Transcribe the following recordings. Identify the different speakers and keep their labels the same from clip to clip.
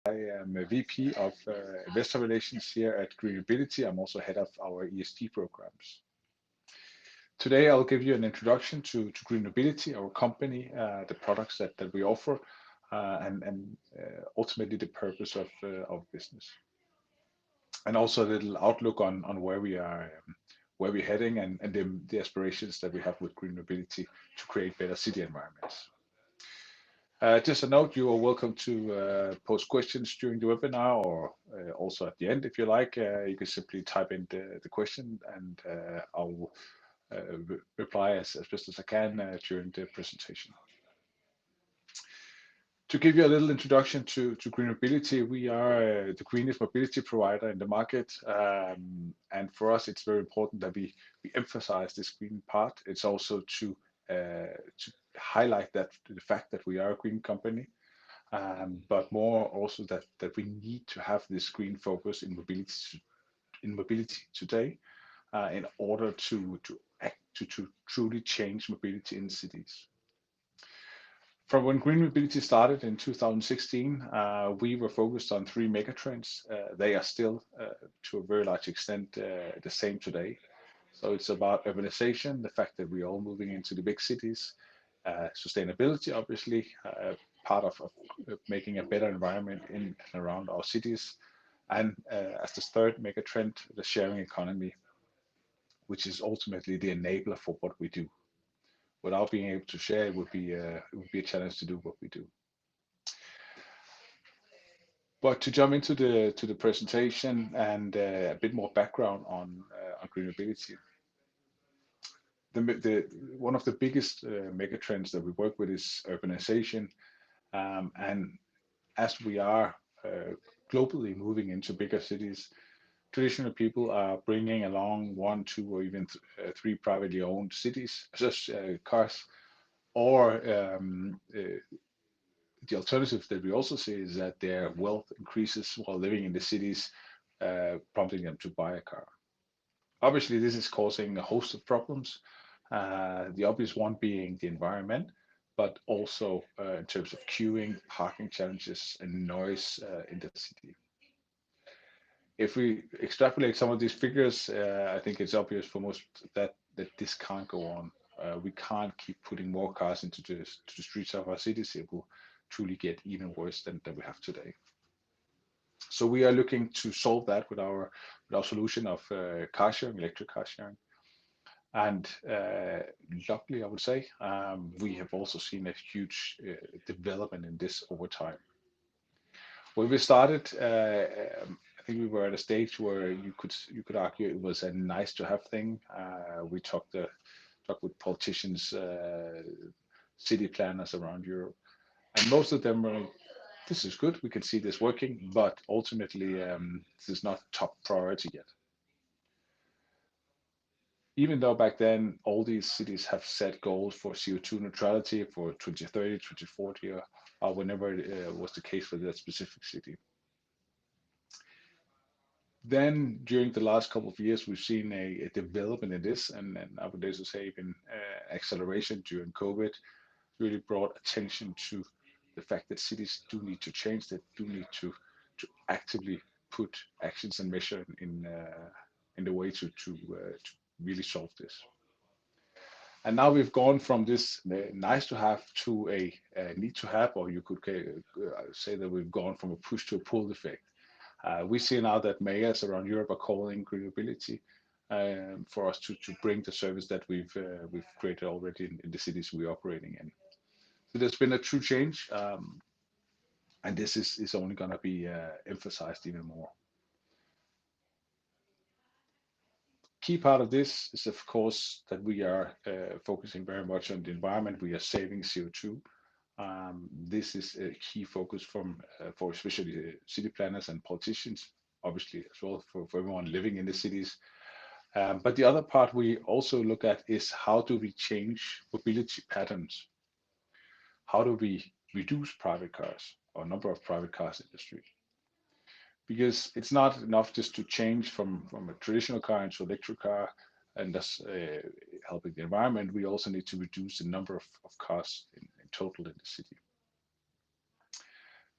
Speaker 1: I am a VP of Investor Relations here at GreenMobility. I'm also head of our ESG programs. Today, I'll give you an introduction to GreenMobility, our company, the products that we offer, and ultimately the purpose of business. And also a little outlook on where we are, where we're heading, and the aspirations that we have with GreenMobility to create better city environments. Just a note, you are welcome to post questions during the webinar or also at the end if you like. You can simply type in the question and I'll reply as best as I can during the presentation. To give you a little introduction to Green Mobility, we are the greenest mobility provider in the market. And for us, it's very important that we emphasize this green part. It's also to highlight that the fact that we are a green company, but more also that we need to have this green focus in mobility today in order to truly change mobility in cities. From when Green Mobility started in 2016, we were focused on three megatrends. They are still, to a very large extent, the same today. So it's about urbanization, the fact that we're all moving into the big cities, sustainability, obviously, part of making a better environment in and around our cities, and as the third megatrend, the sharing economy, which is ultimately the enabler for what we do. Without being able to share, it would be a challenge to do what we do. But to jump into the presentation and a bit more background on Green Mobility, one of the biggest megatrends that we work with is urbanization, and as we are globally moving into bigger cities, traditional people are bringing along one, two, or even three privately owned cars, or the alternative that we also see is that their wealth increases while living in the cities, prompting them to buy a car. Obviously, this is causing a host of problems. The obvious one being the environment, but also in terms of queuing, parking challenges, and noise in the city. If we extrapolate some of these figures, I think it's obvious for most that this can't go on. We can't keep putting more cars into the streets of our cities. It will truly get even worse than we have today. So we are looking to solve that with our solution of car sharing, electric car sharing. And luckily, I would say, we have also seen a huge development in this over time. When we started, I think we were at a stage where you could argue it was a nice to have thing. We talked with politicians, city planners around Europe, and most of them were like, this is good, we can see this working, but ultimately this is not top priority yet. Even though back then all these cities have set goals for CO2 neutrality for 2030, 2040, or whenever it was the case for that specific city. Then during the last couple of years, we've seen a development in this, and I would also say even acceleration during COVID really brought attention to the fact that cities do need to change, that do need to actively put actions and measure in the way to really solve this. And now we've gone from this nice to have to a need to have, or you could say that we've gone from a push to a pull effect. We see now that mayors around Europe are calling Green Mobility for us to bring the service that we've created already in the cities we're operating in. So there's been a true change, and this is only going to be emphasized even more. Key part of this is, of course, that we are focusing very much on the environment. We are saving CO2. This is a key focus for especially city planners and politicians, obviously as well for everyone living in the cities. But the other part we also look at is how do we change mobility patterns? How do we reduce private cars or number of private cars in the street? Because it's not enough just to change from a traditional car into electric car and thus helping the environment. We also need to reduce the number of cars in total in the city.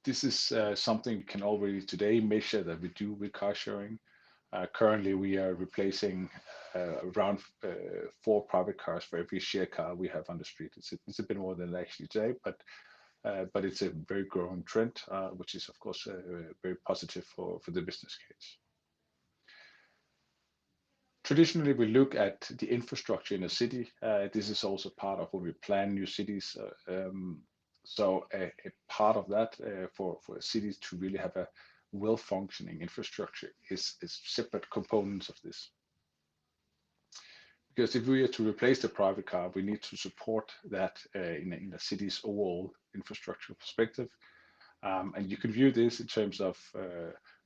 Speaker 1: This is something we can already today measure that we do with car sharing. Currently, we are replacing around 4 private cars for every shared car we have on the street. It's a bit more than actually today, but it's a very growing trend, which is of course very positive for the business case. Traditionally, we look at the infrastructure in a city. This is also part of when we plan new cities. So a part of that for a city to really have a well-functioning infrastructure is separate components of this. Because if we are to replace the private car, we need to support that in the city's overall infrastructure perspective. And you can view this in terms of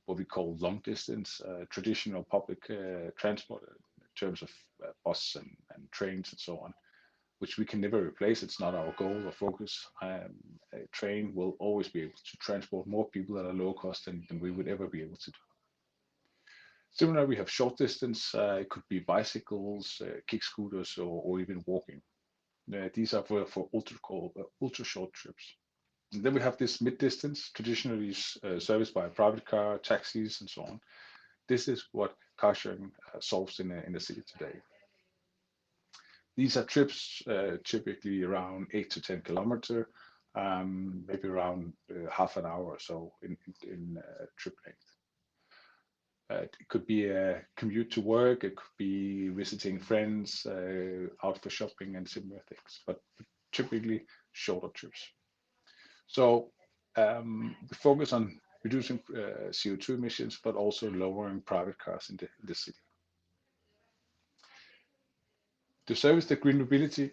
Speaker 1: what we call long distance, traditional public transport, in terms of bus and trains and so on, which we can never replace. It's not our goal or focus. A train will always be able to transport more people at a lower cost than we would ever be able to do. Similarly, we have short distance. It could be bicycles, kick scooters, or even walking. These are for ultra short trips. And then we have this mid distance, traditionally serviced by private car, taxis, and so on. This is what car sharing solves in the city today. These are trips typically around 8 to 10 kilometers, maybe around half an hour or so in trip length. It could be a commute to work, it could be visiting friends, out for shopping and similar things, but typically shorter trips. So we focus on reducing CO2 emissions, but also lowering private cars in the city. To service the green mobility,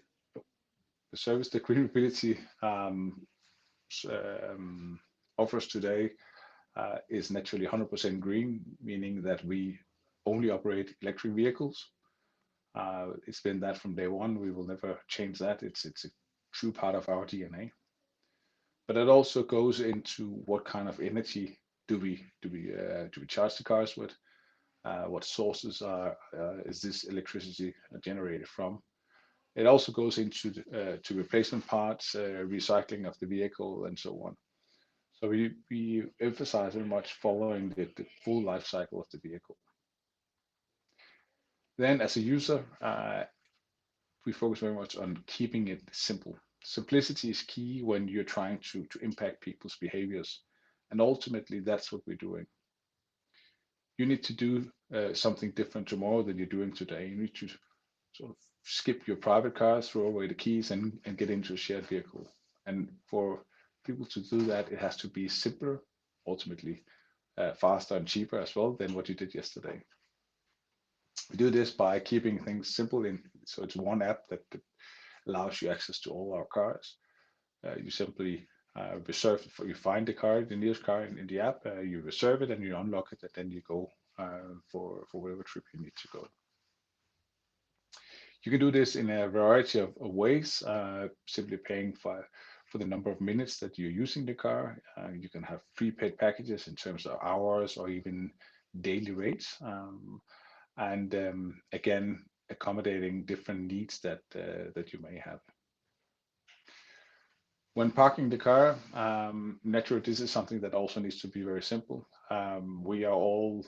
Speaker 1: the service that GreenMobility offers today is naturally 100% green, meaning that we only operate electric vehicles. It's been that from day one. We will never change that. It's a true part of our DNA. But it also goes into what kind of energy do we charge the cars with? What sources is this electricity generated from? It also goes into to replacement parts, recycling of the vehicle, and so on. So we emphasize very much following the full life cycle of the vehicle. Then, as a user, we focus very much on keeping it simple. Simplicity is key when you're trying to impact people's behaviors, and ultimately, that's what we're doing. You need to do something different tomorrow than you're doing today. You need to sort of skip your private cars, throw away the keys, and get into a shared vehicle. And for people to do that, it has to be simpler, ultimately faster and cheaper as well than what you did yesterday. We do this by keeping things simple. So it's one app that allows you access to all our cars. You simply reserve, you find the car, the nearest car in the app, you reserve it and you unlock it, and then you go for whatever trip you need to go. You can do this in a variety of ways, simply paying for the number of minutes that you're using the car. You can have prepaid packages in terms of hours or even daily rates. And again, accommodating different needs that you may have. When parking the car, naturally, this is something that also needs to be very simple. We are all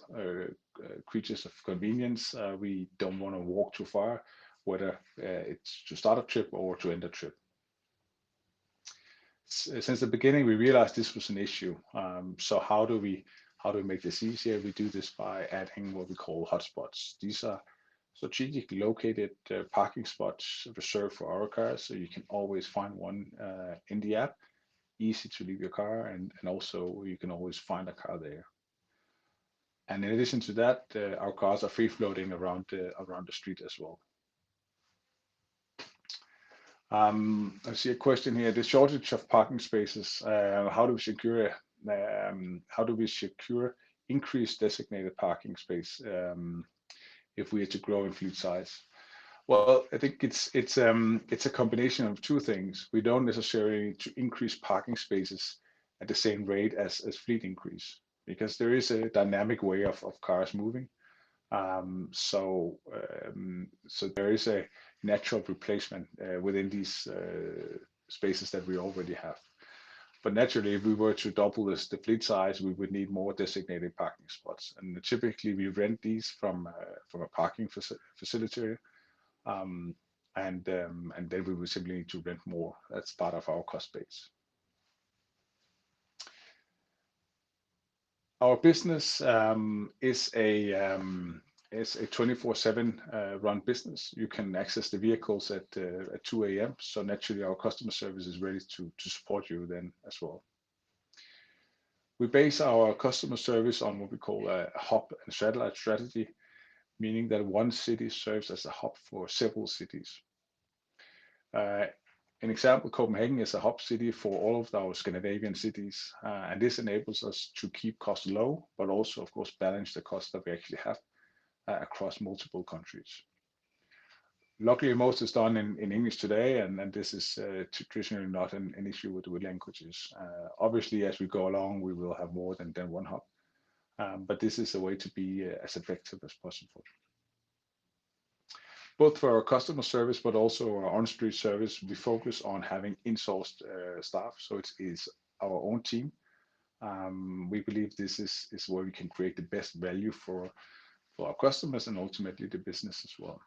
Speaker 1: creatures of convenience. We don't want to walk too far, whether it's to start a trip or to end a trip. Since the beginning, we realized this was an issue. So how do we make this easier? We do this by adding what we call hotspots. These are strategically located parking spots reserved for our cars, so you can always find one in the app, easy to leave your car, and also you can always find a car there. And in addition to that, our cars are free floating around the street as well. I see a question here. The shortage of parking spaces. How do we secure increased designated parking space if we are to grow in fleet size? Well, I think it's a combination of two things. We don't necessarily need to increase parking spaces at the same rate as fleet increase, because there is a dynamic way of cars moving. So there is a natural replacement within these spaces that we already have. But naturally, if we were to double the fleet size, we would need more designated parking spots. And typically, we rent these from a parking facility, um, and then we would simply need to rent more. That's part of our cost base. Our business is a 24/7 run business. You can access the vehicles at 2 a.m. So naturally, our customer service is ready to support you then as well. We base our customer service on what we call a hub and satellite strategy, meaning that one city serves as a hub for several cities. Uh, an example, Copenhagen is a hub city for all of our Scandinavian cities, and this enables us to keep costs low, but also, of course, balance the cost that we actually have across multiple countries. Luckily, most is done in English today, and this is traditionally not an issue with languages. Obviously, as we go along, we will have more than one hub, but this is a way to be as effective as possible. Both for our customer service, but also our on-street service, we focus on having in-sourced staff, so it is our own team. We believe this is where we can create the best value for our customers and ultimately the business as well.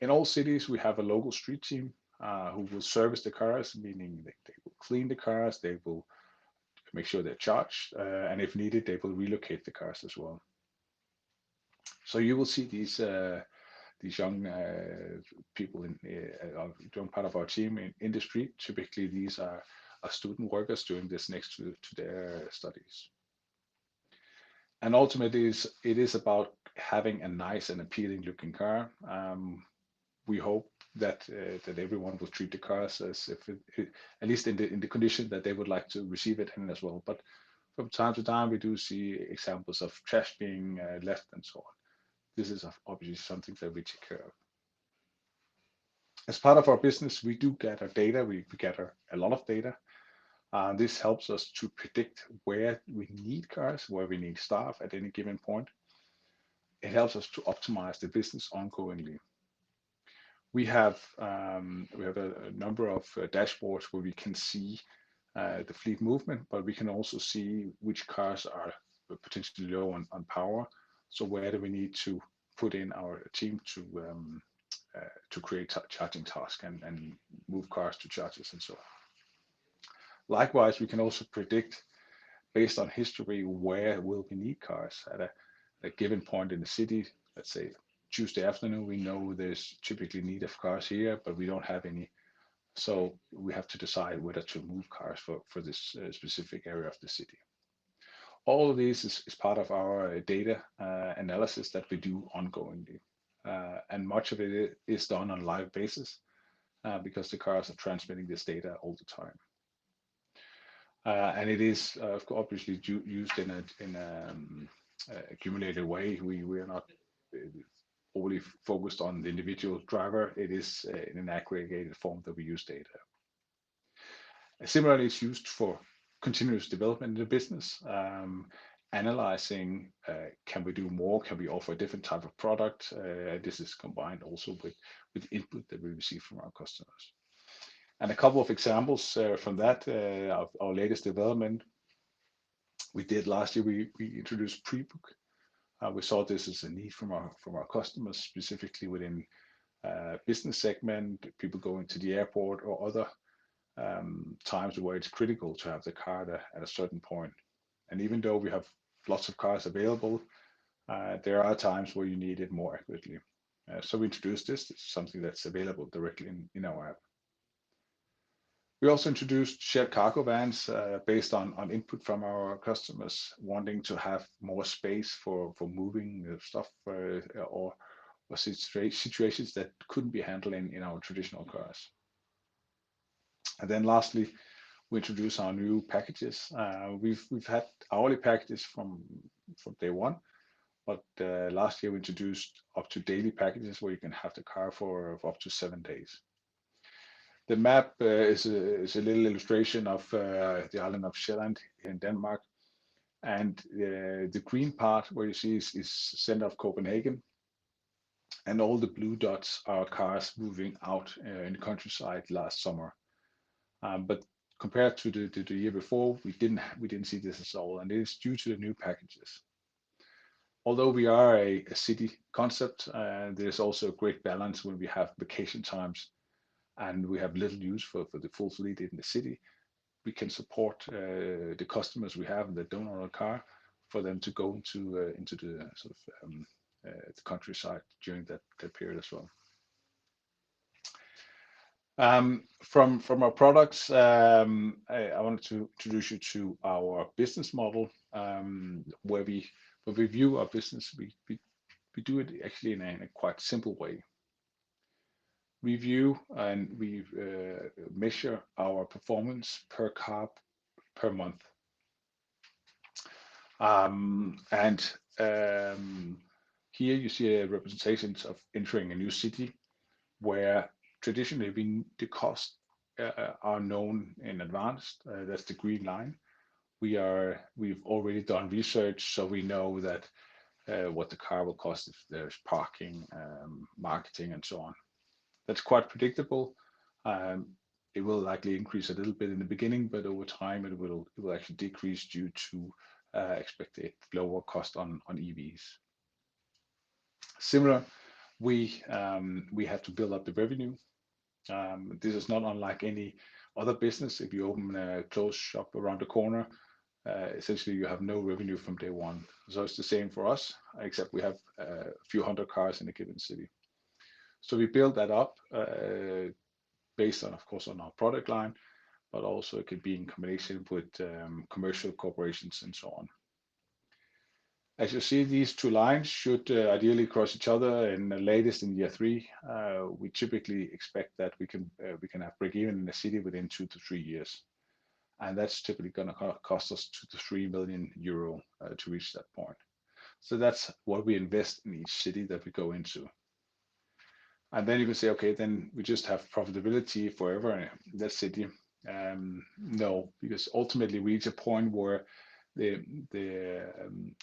Speaker 1: In all cities, we have a local street team who will service the cars, meaning they will clean the cars, they will make sure they're charged, and if needed, they will relocate the cars as well. So you will see these young people doing part of our team in the street. Typically, these are student workers doing this next to their studies. And ultimately, it is about having a nice and appealing looking car. We hope that everyone will treat the cars as if at least in the condition that they would like to receive it in as well. But from time to time, we do see examples of trash being left and so on. This is obviously something that we take care of. As part of our business, we do gather data. We gather a lot of data. This helps us to predict where we need cars, where we need staff at any given point. It helps us to optimize the business ongoingly. We have a number of dashboards where we can see the fleet movement, but we can also see which cars are potentially low on power. So where do we need to put in our team to create charging tasks and move cars to charges and so on. Likewise, we can also predict based on history where will we need cars at a given point in the city. Let's say Tuesday afternoon, we know there's typically need of cars here, but we don't have any. So we have to decide whether to move cars for this specific area of the city. All of this is part of our data analysis that we do ongoingly. And much of it is done on live basis because the cars are transmitting this data all the time. And it is obviously used in a accumulated way. We are not overly focused on the individual driver. It is in an aggregated form that we use data. Similarly, it's used for continuous development in the business, analyzing can we do more, can we offer a different type of product. This is combined also with input that we receive from our customers. And a couple of examples from that, of our latest development we did last year, we introduced pre-book. We saw this as a need from our customers, specifically within business segment, people going to the airport or other times where it's critical to have the car at a certain point. And even though we have lots of cars available, there are times where you need it more accurately. So we introduced this. It's something that's available directly in our app. We also introduced shared cargo vans based on input from our customers wanting to have more space for moving stuff or situations that couldn't be handled in our traditional cars. And then lastly, we introduce our new packages. We've had hourly packages from day one, but last year we introduced up to daily packages where you can have the car for up to 7 days. The map is a little illustration of the island of Sjælland in Denmark, and the green part where you see is center of Copenhagen, and all the blue dots are cars moving out in the countryside last summer. But compared to the year before, we didn't see this at all, and it is due to the new packages. Although we are a city concept, there's also a great balance when we have vacation times and we have little use for the full fleet in the city. We can support the customers we have that don't own a car for them to go into the sort of the countryside during that period as well. From our products, I wanted to introduce you to our business model, where we view our business. We do it actually in a quite simple way. We view and we measure our performance per car per month. And here you see a representation of entering a new city where traditionally the costs are known in advance. That's the green line. We've already done research, so we know that what the car will cost if there's parking, marketing, and so on. That's quite predictable. Um, it will likely increase a little bit in the beginning, but over time it will actually decrease due to expected lower cost on EVs. Similar, we have to build up the revenue. This is not unlike any other business. If you open a clothes shop around the corner, essentially you have no revenue from day one. So it's the same for us, except we have a few hundred cars in a given city. So we build that up based on, of course, on our product line, but also it could be in combination with commercial corporations and so on. As you see, these two lines should ideally cross each other in the latest in year 3. We typically expect that we can have break even in the city within 2 to 3 years, and that's typically going to cost us 2 to 3 million euro to reach that point. So that's what we invest in each city that we go into. And then you can say, okay, then we just have profitability forever in that city. No, because ultimately we reach a point where the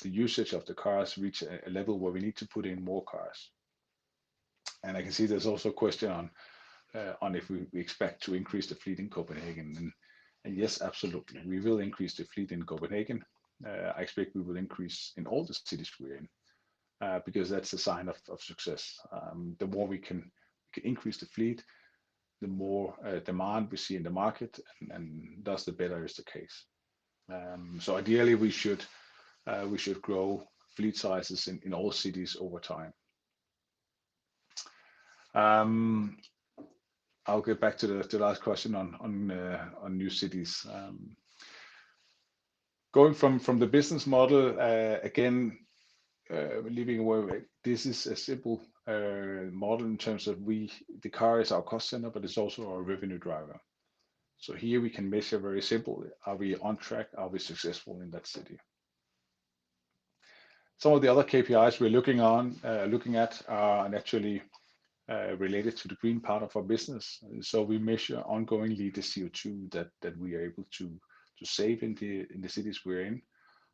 Speaker 1: usage of the cars reach a level where we need to put in more cars. And I can see there's also a question on if we expect to increase the fleet in Copenhagen. And yes, absolutely, we will increase the fleet in Copenhagen. I expect we will increase in all the cities we're in, because that's a sign of success. The more we can increase the fleet, the more demand we see in the market, and thus the better is the case. So ideally, we should grow fleet sizes in all cities over time. I'll get back to the last question on new cities. Going from the business model again, leaving away, this is a simple model in terms of the car is our cost center, but it's also our revenue driver. So here we can measure very simple: are we on track? Are we successful in that city? Some of the other KPIs we're looking at are naturally related to the green part of our business. So we measure ongoingly the CO2 that we are able to save in the cities we're in.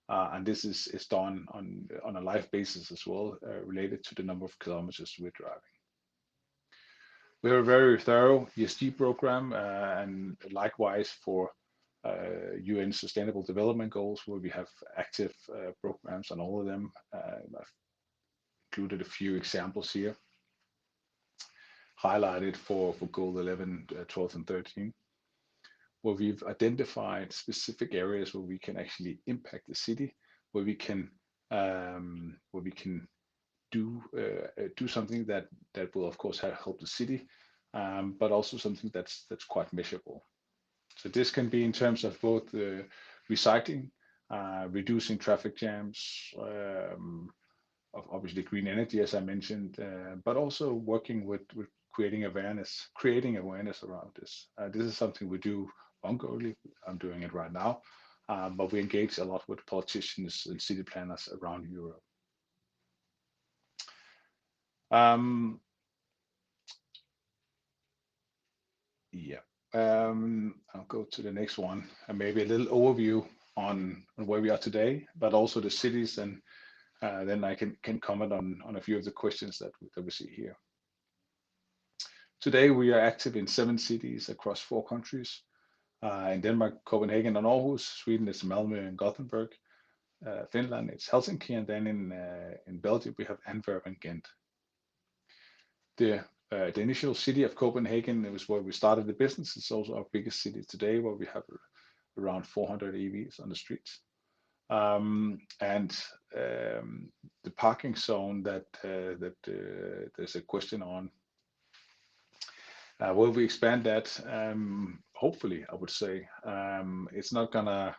Speaker 1: And this is done on a live basis as well, related to the number of kilometers we're driving. We have a very thorough ESG program, and likewise for UN Sustainable Development Goals, where we have active programs on all of them. I've included a few examples here, highlighted for goal 11, 12, and 13. Where we've identified specific areas where we can actually impact the city, where we can do something that will of course help the city, but also something that's quite measurable. So this can be in terms of both recycling, reducing traffic jams, of obviously green energy, as I mentioned, but also working with creating awareness around this. This is something we do ongoingly. I'm doing it right now, but we engage a lot with politicians and city planners around Europe. I'll go to the next one, and maybe a little overview on where we are today, but also the cities, and then I can comment on a few of the questions that we see here. Today we are active in 7 cities across 4 countries. In Denmark, Copenhagen and Aarhus. Sweden, it's Malmö and Gothenburg. Finland, it's Helsinki, and then in Belgium we have Antwerp and Ghent. The initial city of Copenhagen, it was where we started the business. It's also our biggest city today, where we have around 400 EVs on the streets. And the parking zone that there's a question on, will we expand that? Hopefully, I would say it's not gonna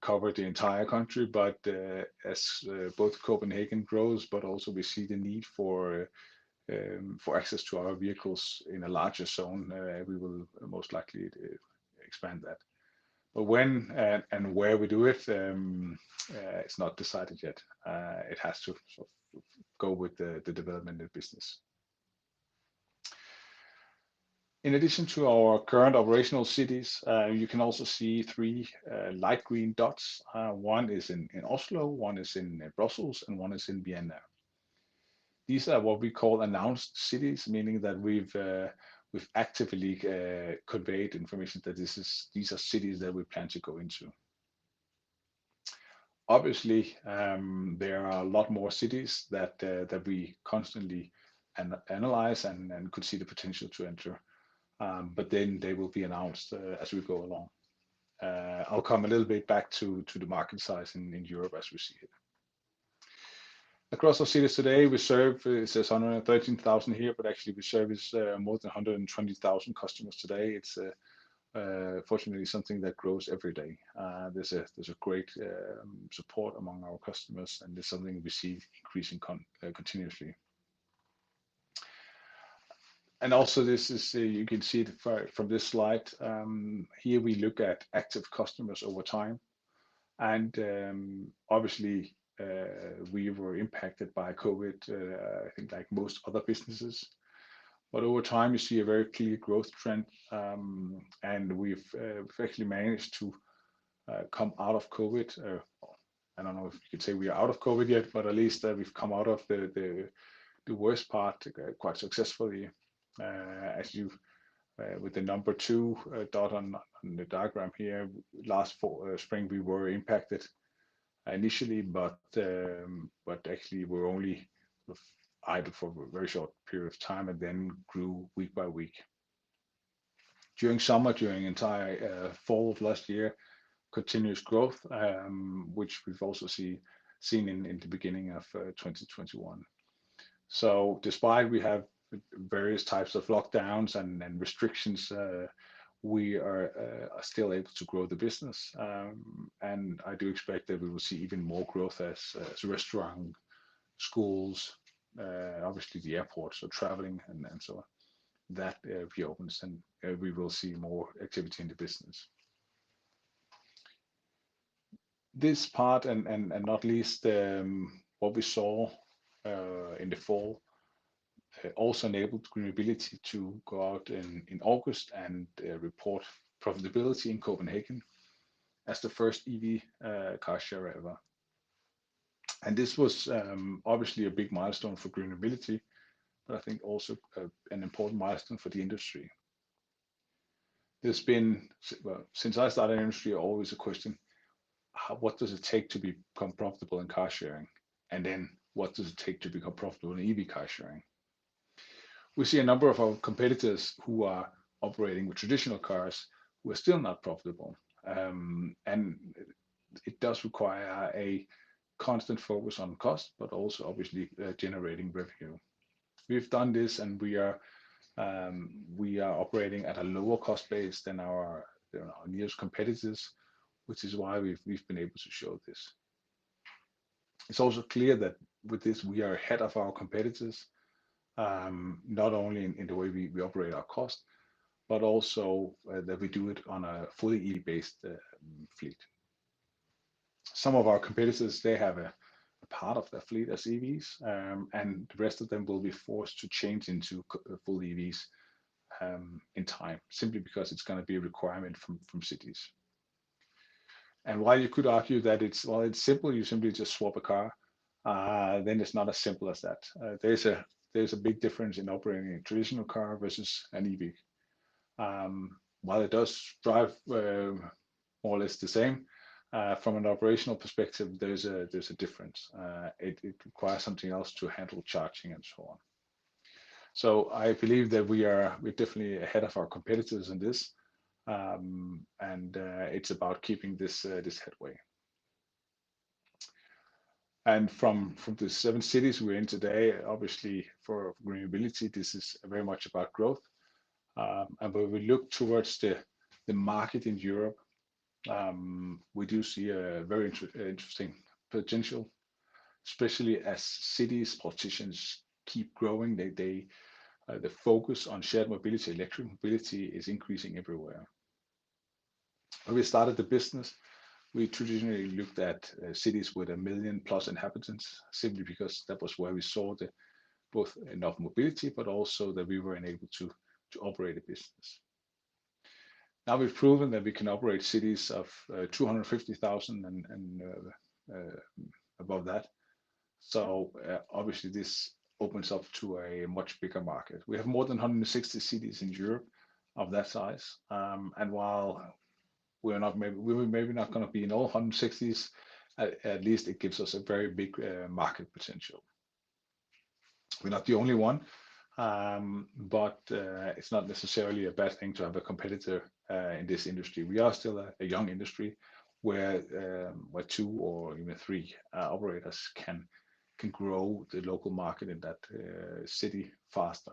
Speaker 1: cover the entire country, but as both Copenhagen grows, but also we see the need for access to our vehicles in a larger zone, we will most likely expand that. But when and where we do it, it's not decided yet. It has to sort of go with the development of business. In addition to our current operational cities, you can also see three light green dots. One is in Oslo, one is in Brussels, and one is in Vienna. These are what we call announced cities, meaning that we've actively conveyed information that these are cities that we plan to go into. Obviously, there are a lot more cities that we constantly analyze and could see the potential to enter, but then they will be announced as we go along. I'll come a little bit back to the market size in Europe as we see it. Across our cities today, we serve, it says 113,000 here, but actually we service more than 120,000 customers today. It's fortunately something that grows every day. There's a great support among our customers, and it's something we see increasing continuously. And also, this is you can see it from this slide. Here we look at active customers over time, and obviously we were impacted by COVID. I think like most other businesses. But over time, you see a very clear growth trend, and we've actually managed to come out of COVID. I don't know if you could say we are out of COVID yet, but at least we've come out of the worst part quite successfully. As you with the number two dot on the diagram here, last spring we were impacted initially, but actually we're only sort of idle for a very short period of time and then grew week by week. During summer, during entire fall of last year, continuous growth, which we've also seen in the beginning of 2021. So despite we have various types of lockdowns and restrictions, we are still able to grow the business. And I do expect that we will see even more growth as restaurant, schools, obviously the airports, so traveling and so on, that reopens, and we will see more activity in the business. This part and not least what we saw in the fall also enabled GreenMobility to go out in August and report profitability in Copenhagen as the first EV car share ever. And this was obviously a big milestone for GreenMobility, but I think also an important milestone for the industry. There's been, well, since I started in the industry, always a question, what does it take to become profitable in car sharing? And then what does it take to become profitable in EV car sharing? We see a number of our competitors who are operating with traditional cars who are still not profitable. And it does require a constant focus on cost, but also obviously generating revenue. We've done this, and we are operating at a lower cost base than our nearest competitors, which is why we've been able to show this. It's also clear that with this we are ahead of our competitors, not only in the way we operate our cost, but also that we do it on a fully EV-based fleet. Some of our competitors, they have a part of their fleet as EVs, and the rest of them will be forced to change into full EVs in time, simply because it's going to be a requirement from cities. And while you could argue that it's simple, you simply just swap a car, then it's not as simple as that. There's a big difference in operating a traditional car versus an EV. while it does drive more or less the same, from an operational perspective, there's a difference. It requires something else to handle charging and so on. So I believe that we're definitely ahead of our competitors in this, and it's about keeping this headway. And from the 7 cities we're in today, obviously for GreenMobility, this is very much about growth. And when we look towards the market in Europe, we do see a very interesting potential, especially as cities, politicians keep growing. The focus on shared mobility, electric mobility is increasing everywhere. When we started the business, we traditionally looked at cities with 1 million+ inhabitants, simply because that was where we saw both enough mobility, but also that we were enabled to operate a business. Now we've proven that we can operate cities of 250,000 and above that. So obviously this opens up to a much bigger market. We have more than 160 cities in Europe of that size, and while we're maybe not going to be in all 160s, at least it gives us a very big market potential. We're not the only one, but it's not necessarily a bad thing to have a competitor in this industry. We are still a young industry where 2 or even 3 operators can grow the local market in that city faster,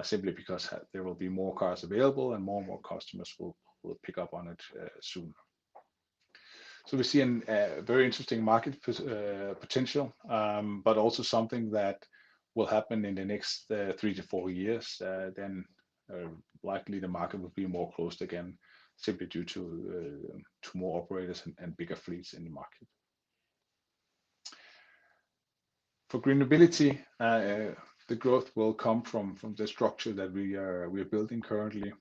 Speaker 1: simply because there will be more cars available and more customers will pick up on it soon. So we see a very interesting market potential, but also something that will happen in the next 3 to 4 years. Then likely the market will be more closed again, simply due to more operators and bigger fleets in the market. For GreenMobility, the growth will come from the structure that we are building currently.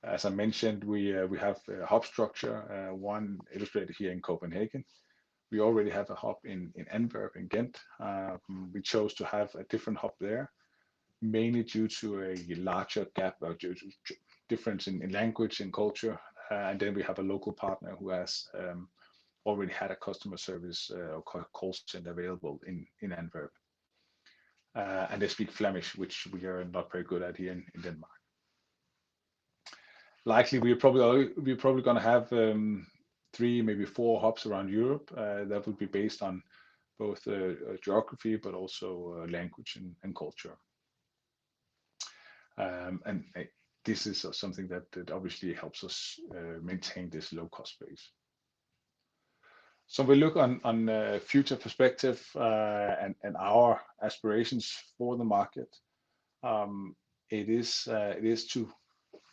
Speaker 1: As I mentioned, we have a hub structure, one illustrated here in Copenhagen. We already have a hub in Antwerp and Ghent. We chose to have a different hub there, mainly due to a larger gap, due to difference in language and culture. And then we have a local partner who has already had a customer service or call center available in Antwerp. And they speak Flemish, which we are not very good at here in Denmark. Likely, we're probably going to have 3, maybe 4 hubs around Europe that would be based on both geography, but also language and culture. And this is something that obviously helps us maintain this low cost base. So we look on future perspective and our aspirations for the market. It is to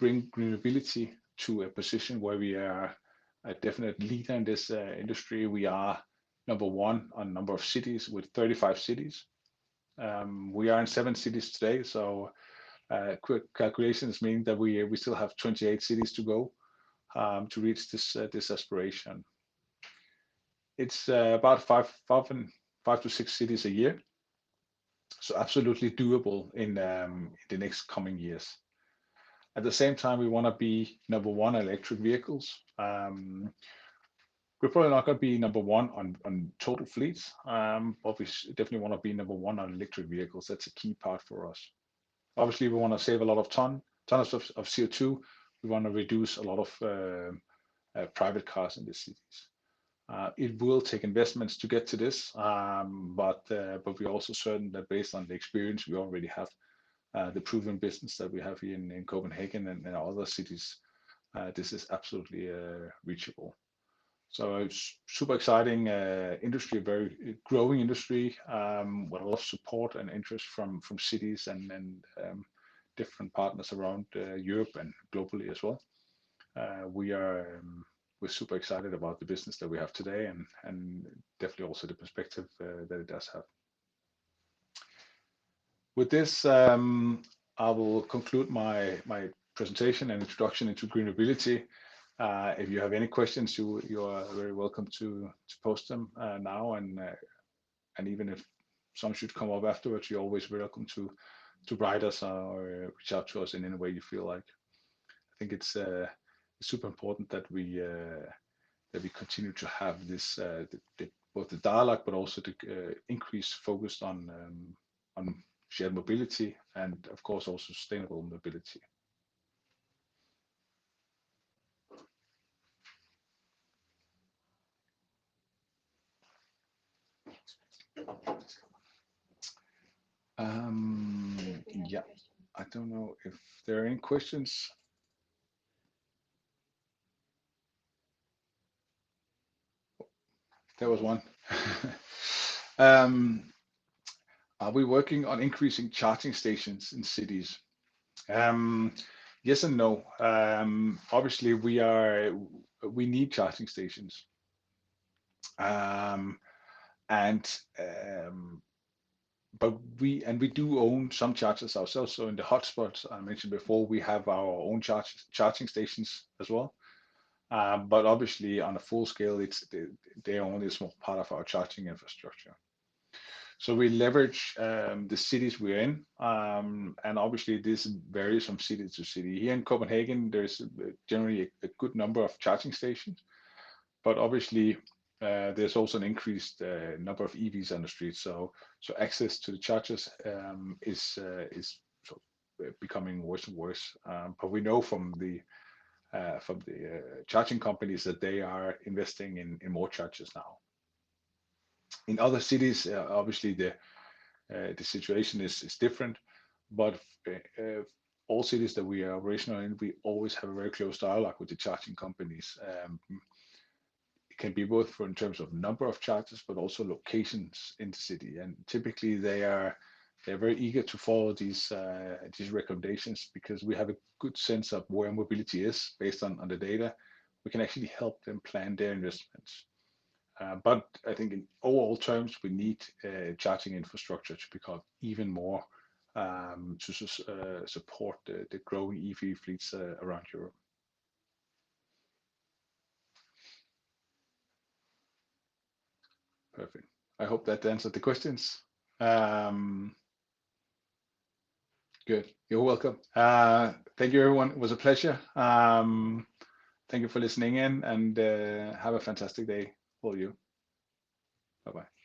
Speaker 1: bring GreenMobility to a position where we are a definite leader in this industry. We are number 1 on number of cities with 35 cities. We are in 7 cities today, so quick calculations mean that we still have 28 cities to go to reach this aspiration. It's about 5 to 6 cities a year, so absolutely doable in the next coming years. At the same time, we want to be number 1 on electric vehicles. We're probably not going to be number 1 on total fleets, but we definitely want to be number 1 on electric vehicles. That's a key part for us. Obviously, we want to save a lot of tons of CO2. We want to reduce a lot of private cars in the cities. It will take investments to get to this, but we're also certain that based on the experience we already have, the proven business that we have here in Copenhagen and other cities, this is absolutely reachable. So it's super exciting industry, very growing industry, with a lot of support and interest from cities and different partners around Europe and globally as well. We're super excited about the business that we have today and definitely also the perspective that it does have. With this, I will conclude my presentation and introduction into GreenMobility. If you have any questions, you are very welcome to post them now, and even if some should come up afterwards, you're always welcome to write us or reach out to us in any way you feel like. think it's super important that we continue to have this both the dialogue, but also the increased focus on shared mobility and, of course, also sustainable mobility. Yeah, I don't know if there are any questions. There was one. um, are we working on increasing charging stations in cities? Um, yes and no. Obviously, we need charging stations, um, and but we do own some chargers ourselves. So in the hotspots I mentioned before, we have our own charging stations as well. But obviously, on a full scale, they're only a small part of our charging infrastructure. So we leverage the cities we're in, and obviously this varies from city to city. Here in Copenhagen, there's generally a good number of charging stations, but obviously there's also an increased number of EVs on the street. So access to the chargers is sort of becoming worse and worse. But we know from the charging companies that they are investing in more chargers now. In other cities, obviously the situation is different, but all cities that we are operational in, we always have a very close dialogue with the charging companies. It can be both for in terms of number of chargers, but also locations in the city. And typically they're very eager to follow these recommendations because we have a good sense of where mobility is based on the data. We can actually help them plan their investments. But I think in overall terms, we need charging infrastructure to become even more to support the growing EV fleets around Europe. Perfect. I hope that answered the questions. Um, Good. You're welcome. Thank you, everyone. It was a pleasure. Thank you for listening in, and have a fantastic day, all of you. Bye bye.